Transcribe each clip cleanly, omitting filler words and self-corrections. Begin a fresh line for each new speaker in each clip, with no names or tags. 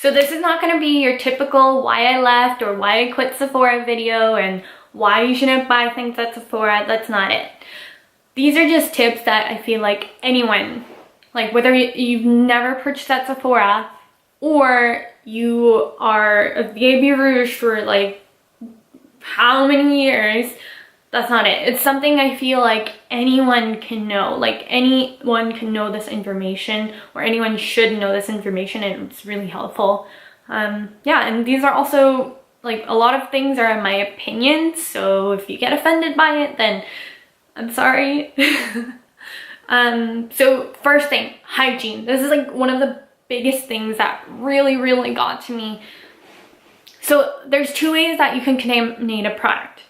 So this is not going to be your typical why I left or why I quit Sephora video and why you shouldn't buy things at Sephora. That's not it. These are just tips that I feel like anyone, like whether you've never purchased at Sephora or you are a Baby Rouge for like how many years, that's not it. It's something I feel like anyone can know. Like anyone can know this information, or anyone should know this information, and it's really helpful. Yeah, and these are also like a lot of things are in my opinion, so if you get offended by it, then I'm sorry. So first thing, hygiene. This is like one of the biggest things that really got to me. So there's two ways that you can contaminate a product.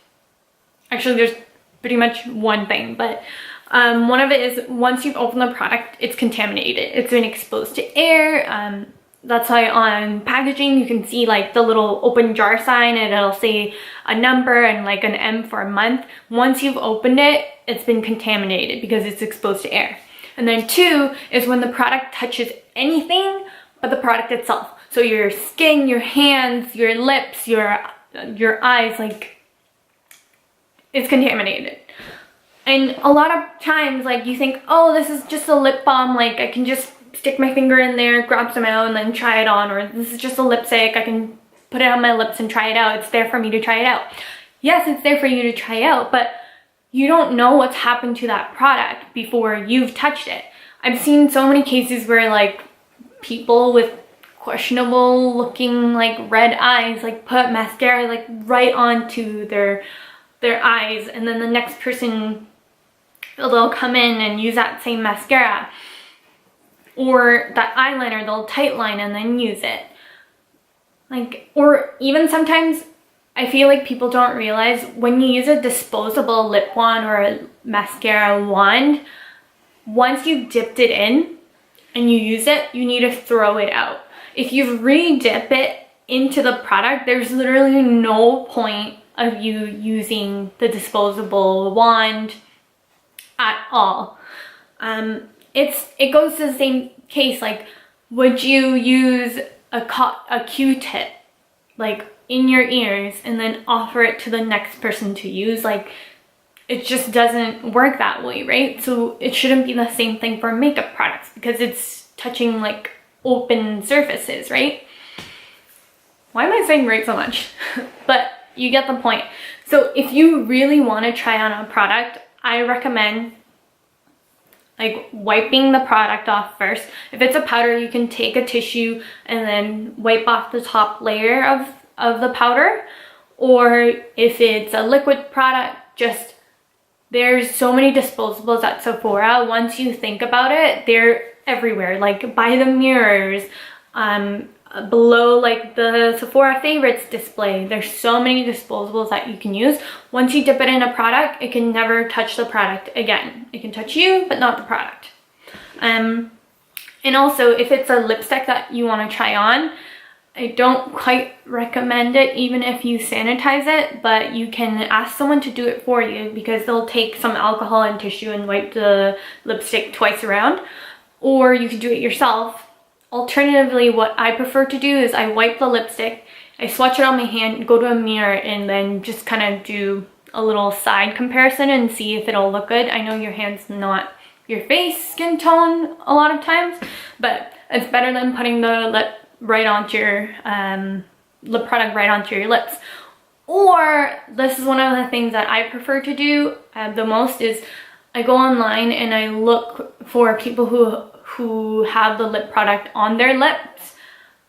Actually, there's pretty much one thing, but one of it is once you've opened the product, it's contaminated. It's been exposed to air. That's why on packaging you can see like the little open jar sign, and it'll say a number and like an M for a month. Once you've opened it, it's been contaminated because it's exposed to air. And then two is when the product touches anything but the product itself. So your skin, your hands, your lips, your eyes, like it's contaminated. And a lot of times, like you think, oh, this is just a lip balm, like I can just stick my finger in there, grab some out, and then try it on. Or this is just a lipstick, I can put it on my lips and try it out. It's there for me to try it out. Yes, it's there for you to try out, but you don't know what's happened to that product before you've touched it. I've seen so many cases where like people with questionable looking like red eyes like put mascara like right onto their eyes, and then the next person, they'll come in and use that same mascara, or that eyeliner, they'll tightline and then use it. Like, or even sometimes I feel like people don't realize when you use a disposable lip wand or a mascara wand, once you've dipped it in and you use it, you need to throw it out. If you re-dip it into the product, there's literally no point of you using the disposable wand at all. It goes to the same case, like would you use a Q-tip like in your ears and then offer it to the next person to use? Like it just doesn't work that way, right? So it shouldn't be the same thing for makeup products because it's touching like open surfaces, right? Why am I saying right so much? But you get the point. So if you really want to try on a product, I recommend like wiping the product off first. If it's a powder, you can take a tissue and then wipe off the top layer of the powder. Or if it's a liquid product, just there's so many disposables at Sephora. Once you think about it, they're everywhere, like by the mirrors, below like the Sephora favorites display. There's so many disposables that you can use. Once you dip it in a product, it can never touch the product again. It can touch you, but not the product. And also if it's a lipstick that you want to try on, I don't quite recommend it even if you sanitize it, but you can ask someone to do it for you because they'll take some alcohol and tissue and wipe the lipstick twice around, or you can do it yourself. Alternatively, what I prefer to do is I wipe the lipstick, I swatch it on my hand, go to a mirror, and then just kind of do a little side comparison and see if it'll look good. I know your hand's not your face skin tone a lot of times, but it's better than putting the lip right onto your lip product right onto your lips. Or this is one of the things that I prefer to do the most is I go online and I look for people who have the lip product on their lips,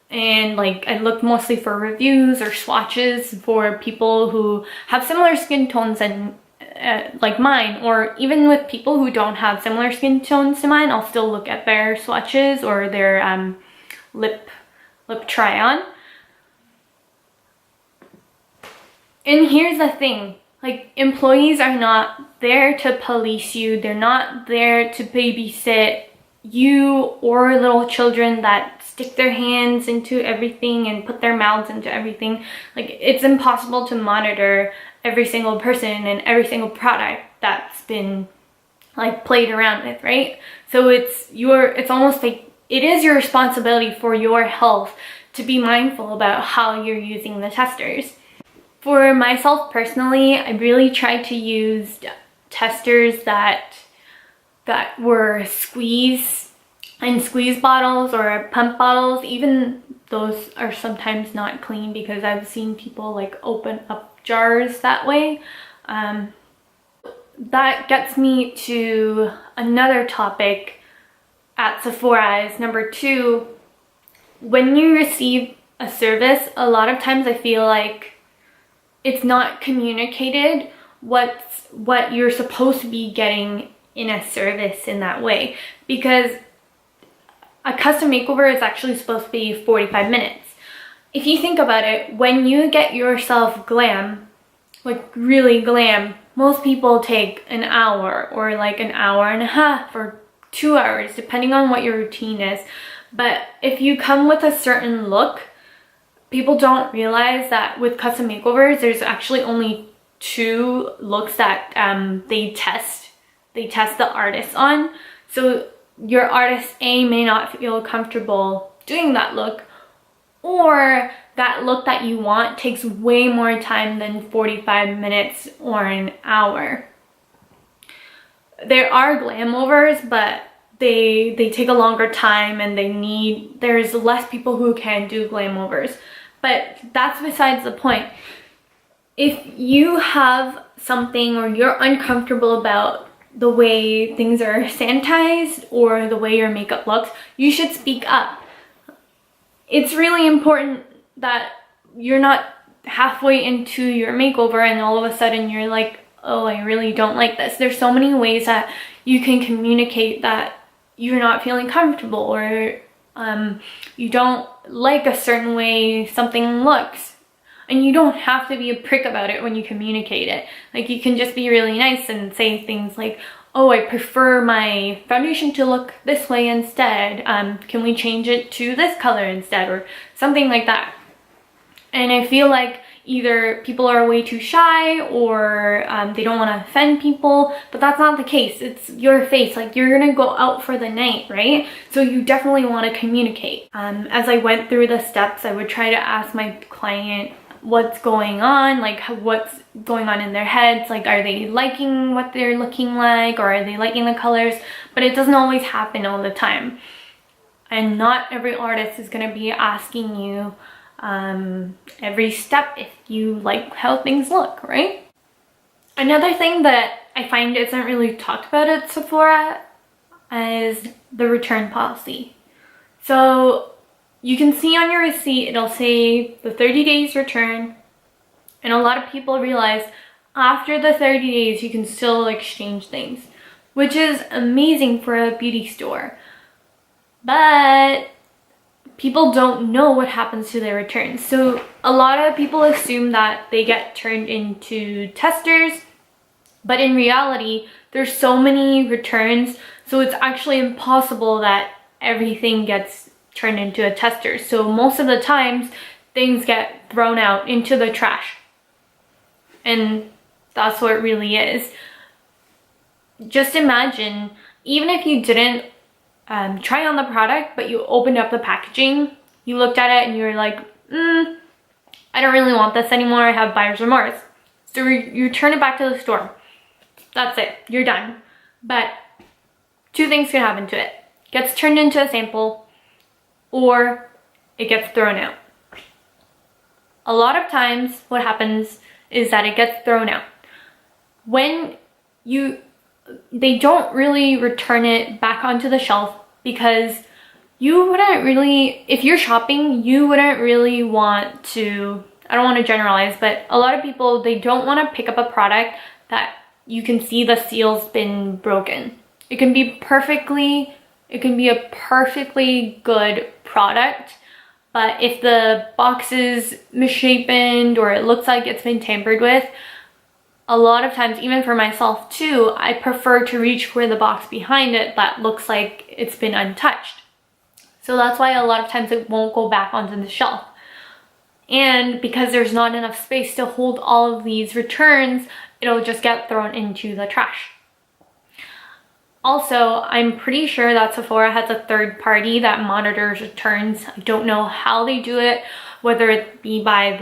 and like I look mostly for reviews or swatches for people who have similar skin tones and like mine, or even with people who don't have similar skin tones to mine, I'll still look at their swatches or their lip try on. And here's the thing, like employees are not there to police you, they're not there to babysit you or little children that stick their hands into everything and put their mouths into everything. Like it's impossible to monitor every single person and every single product that's been like played around with, right? So it's almost like it is your responsibility for your health to be mindful about how you're using the testers. For myself personally, I really tried to use testers that were squeeze bottles or pump bottles. Even those are sometimes not clean because I've seen people like open up jars that way. That gets me to another topic at Sephora is number 2. When you receive a service, a lot of times I feel like it's not communicated what you're supposed to be getting in a service in that way, because a custom makeover is actually supposed to be 45 minutes. If you think about it, when you get yourself glam, like really glam, most people take an hour or like an hour and a half or 2 hours, depending on what your routine is. But if you come with a certain look, people don't realize that with custom makeovers, there's actually only 2 looks that they test the artist on. So your artist A may not feel comfortable doing that look, or that look that you want takes way more time than 45 minutes or an hour. There are glam overs, but they take a longer time and there's less people who can do glam overs. But that's besides the point. If you have something or you're uncomfortable about the way things are sanitized or the way your makeup looks, you should speak up. It's really important that you're not halfway into your makeover and all of a sudden you're like, oh, I really don't like this. There's so many ways that you can communicate that you're not feeling comfortable or you don't like a certain way something looks. And you don't have to be a prick about it when you communicate it. Like, you can just be really nice and say things like, oh, I prefer my foundation to look this way instead. Can we change it to this color instead? Or something like that. And I feel like either people are way too shy or they don't want to offend people, but that's not the case. It's your face. Like, you're gonna go out for the night, right? So you definitely want to communicate. As I went through the steps, I would try to ask my client what's going on, like what's going on in their heads, like are they liking what they're looking like or are they liking the colors. But it doesn't always happen all the time, and not every artist is going to be asking you every step if you like how things look, right? Another thing that I find isn't really talked about at Sephora is the return policy. So you can see on your receipt, it'll say the 30 days return. And a lot of people realize after the 30 days, you can still exchange things, which is amazing for a beauty store. But people don't know what happens to their returns. So a lot of people assume that they get turned into testers, but in reality, there's so many returns. So it's actually impossible that everything gets turned into a tester. So most of the times things get thrown out into the trash, and that's what it really is. Just imagine, even if you didn't try on the product, but you opened up the packaging, you looked at it and you're like, I don't really want this anymore, I have buyer's remorse. So you turn it back to the store. That's it, you're done. But 2 things can happen to it. It gets turned into a sample, or it gets thrown out. A lot of times what happens is that it gets thrown out. When they don't really return it back onto the shelf, because you wouldn't really, if you're shopping, you wouldn't really want to, I don't want to generalize, but a lot of people, they don't want to pick up a product that you can see the seal's been broken. It can be a perfectly good product, but if the box is misshapen or it looks like it's been tampered with, a lot of times, even for myself too, I prefer to reach for the box behind it that looks like it's been untouched. So that's why a lot of times it won't go back onto the shelf. And because there's not enough space to hold all of these returns, it'll just get thrown into the trash. Also, I'm pretty sure that Sephora has a third party that monitors returns. I don't know how they do it, whether it be by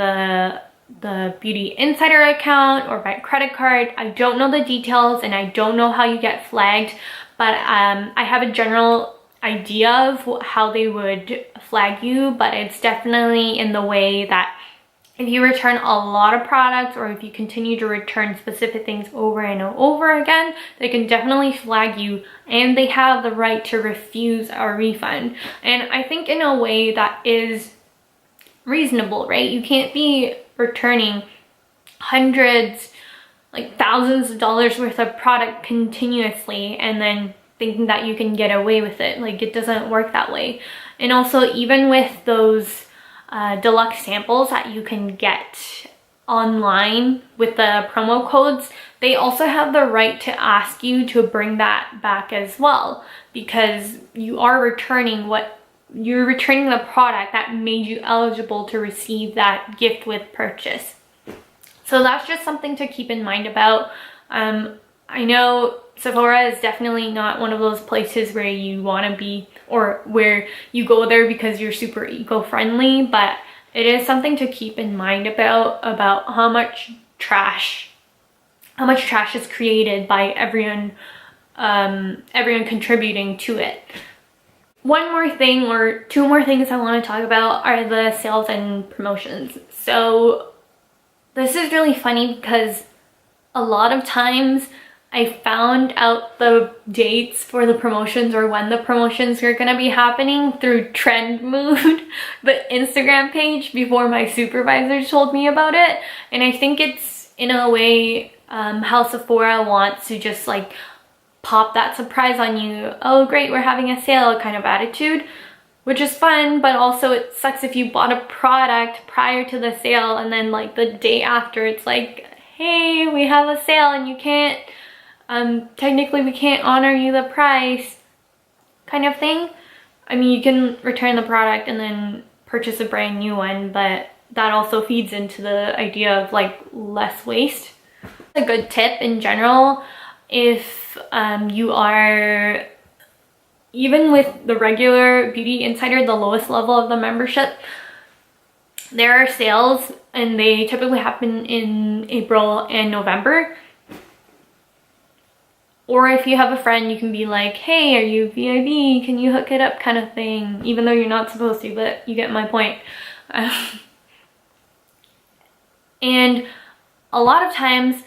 the Beauty Insider account or by credit card. I don't know the details and I don't know how you get flagged, but I have a general idea of how they would flag you, but it's definitely in the way that if you return a lot of products or if you continue to return specific things over and over again, they can definitely flag you and they have the right to refuse a refund. And I think in a way that is reasonable, right? You can't be returning hundreds, like thousands of dollars worth of product continuously and then thinking that you can get away with it. Like, it doesn't work that way. And also, even with those deluxe samples that you can get online with the promo codes, they also have the right to ask you to bring that back as well, because you are returning the product that made you eligible to receive that gift with purchase. So that's just something to keep in mind about. I know Sephora is definitely not one of those places where you want to be or where you go there because you're super eco-friendly, but it is something to keep in mind about how much trash is created by everyone contributing to it. One more thing, or two more things I want to talk about, are the sales and promotions. So this is really funny because a lot of times I found out the dates for the promotions or when the promotions are going to be happening through Trend Mood, the Instagram page, before my supervisor told me about it. And I think it's, in a way, how Sephora wants to just like pop that surprise on you. Oh great, we're having a sale kind of attitude, which is fun, but also it sucks if you bought a product prior to the sale and then like the day after it's like, hey, we have a sale and you can't, technically we can't honor you the price kind of thing. I mean, you can return the product and then purchase a brand new one, but that also feeds into the idea of like less waste. A good tip in general, if you are, even with the regular Beauty Insider, the lowest level of the membership, there are sales and they typically happen in April and November. Or if you have a friend, you can be like, hey, are you VIB? Can you hook it up kind of thing? Even though you're not supposed to, but you get my point. And a lot of times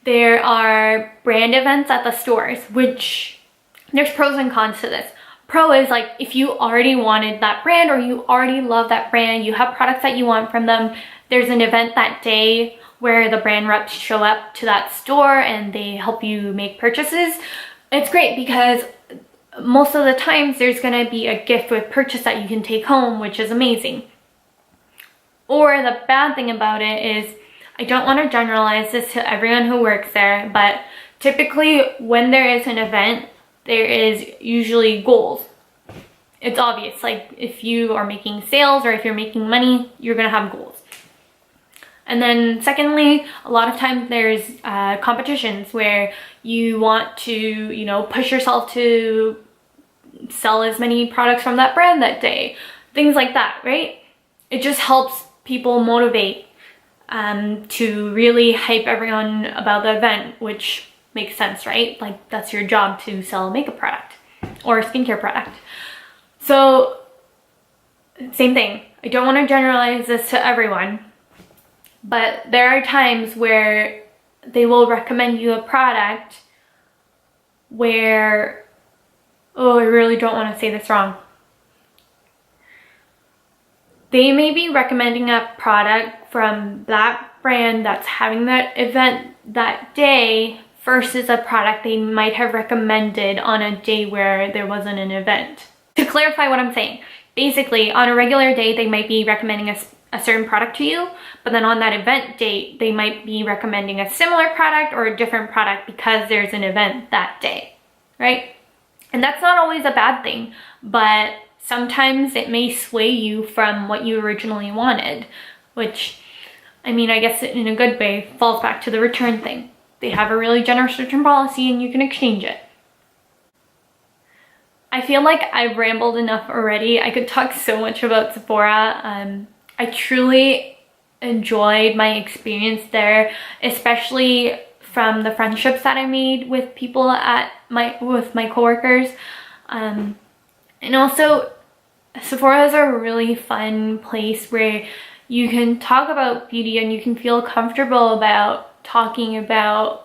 there are brand events at the stores, which there's pros and cons to this. Pro is like, if you already wanted that brand or you already love that brand, you have products that you want from them, there's an event that day where the brand reps show up to that store and they help you make purchases. It's great because most of the times there's gonna be a gift with purchase that you can take home, which is amazing. Or the bad thing about it is, I don't want to generalize this to everyone who works there, but typically when there is an event, there is usually goals. It's obvious, like if you are making sales or if you're making money, you're gonna have goals. And then secondly, a lot of times there's competitions where you want to, you know, push yourself to sell as many products from that brand that day. Things like that, right? It just helps people motivate to really hype everyone about the event, which makes sense, right? Like that's your job, to sell a makeup product or a skincare product. So same thing. I don't want to generalize this to everyone, but there are times where they will recommend you a product where, oh, I really don't want to say this wrong. They may be recommending a product from that brand that's having that event that day versus a product they might have recommended on a day where there wasn't an event. To clarify what I'm saying, basically on a regular day they might be recommending a certain product to you, but then on that event date they might be recommending a similar product or a different product because there's an event that day, right? And that's not always a bad thing, but sometimes it may sway you from what you originally wanted, which, I mean, I guess in a good way falls back to the return thing. They have a really generous return policy and you can exchange it. I feel like I've rambled enough already. I could talk so much about Sephora. I truly enjoyed my experience there, especially from the friendships that I made with people with my coworkers. And also Sephora is a really fun place where you can talk about beauty and you can feel comfortable about talking about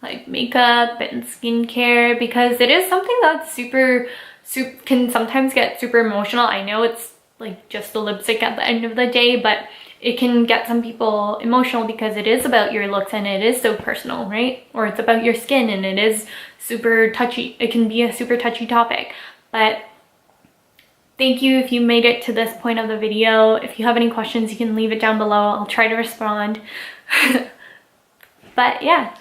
like makeup and skincare, because it is something that's can sometimes get super emotional. I know it's like just the lipstick at the end of the day, but it can get some people emotional because it is about your looks and it is so personal, right? Or it's about your skin and it is super touchy. It can be a super touchy topic. But thank you if you made it to this point of the video. If you have any questions, you can leave it down below. I'll try to respond. But yeah.